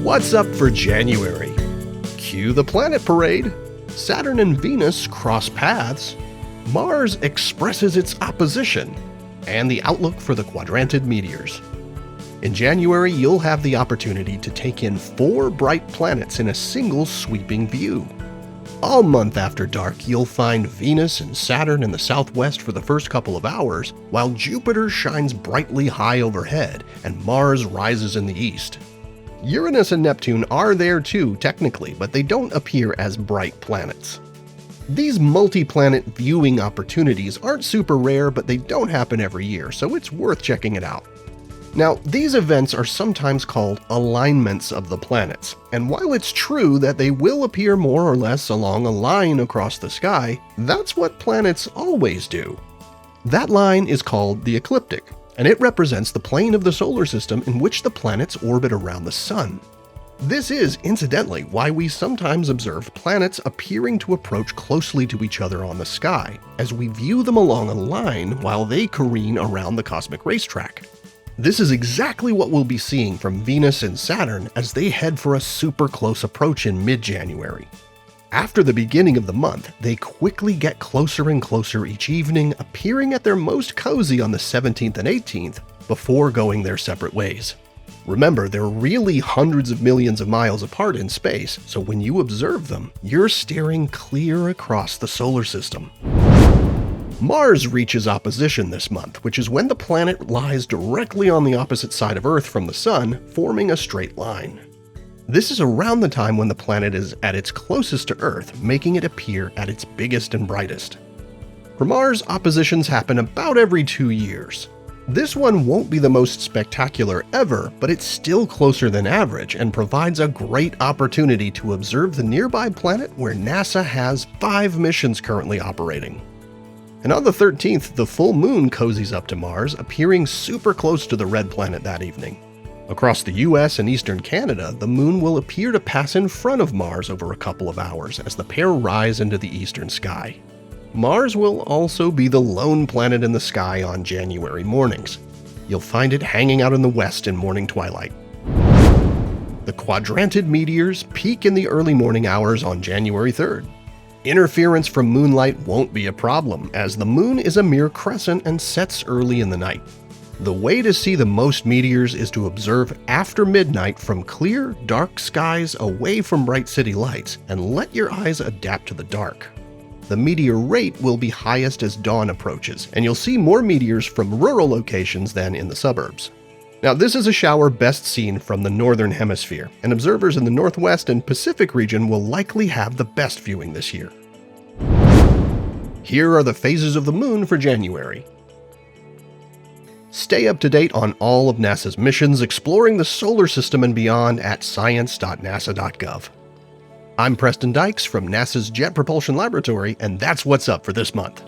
What's up for January? Cue the planet parade. Saturn and Venus cross paths. Mars expresses its opposition. And the outlook for the Quadrantid meteors. In January, you'll have the opportunity to take in 4 bright planets in a single sweeping view. All month after dark, you'll find Venus and Saturn in the southwest for the first couple of hours, while Jupiter shines brightly high overhead and Mars rises in the east. Uranus and Neptune are there too, technically, but they don't appear as bright planets. These multi-planet viewing opportunities aren't super rare, but they don't happen every year, so it's worth checking it out. Now, these events are sometimes called alignments of the planets, and while it's true that they will appear more or less along a line across the sky, that's what planets always do. That line is called the ecliptic, and it represents the plane of the solar system in which the planets orbit around the Sun. This is, incidentally, why we sometimes observe planets appearing to approach closely to each other on the sky, as we view them along a line while they careen around the cosmic racetrack. This is exactly what we'll be seeing from Venus and Saturn as they head for a super close approach in mid-January. After the beginning of the month, they quickly get closer and closer each evening, appearing at their most cozy on the 17th and 18th, before going their separate ways. Remember, they're really hundreds of millions of miles apart in space, so when you observe them, you're staring clear across the solar system. Mars reaches opposition this month, which is when the planet lies directly on the opposite side of Earth from the Sun, forming a straight line. This is around the time when the planet is at its closest to Earth, making it appear at its biggest and brightest. For Mars, oppositions happen about every 2 years. This one won't be the most spectacular ever, but it's still closer than average and provides a great opportunity to observe the nearby planet where NASA has 5 missions currently operating. And on the 13th, the full moon cozies up to Mars, appearing super close to the red planet that evening. Across the US and eastern Canada, the moon will appear to pass in front of Mars over a couple of hours as the pair rise into the eastern sky. Mars will also be the lone planet in the sky on January mornings. You'll find it hanging out in the west in morning twilight. The Quadrantid meteors peak in the early morning hours on January 3rd. Interference from moonlight won't be a problem, as the moon is a mere crescent and sets early in the night. The way to see the most meteors is to observe after midnight from clear, dark skies away from bright city lights and let your eyes adapt to the dark. The meteor rate will be highest as dawn approaches, and you'll see more meteors from rural locations than in the suburbs. Now, this is a shower best seen from the northern hemisphere, and observers in the Northwest and Pacific region will likely have the best viewing this year. Here are the phases of the moon for January. Stay up to date on all of NASA's missions exploring the solar system and beyond at science.nasa.gov. I'm Preston Dykes from NASA's Jet Propulsion Laboratory, and that's what's up for this month.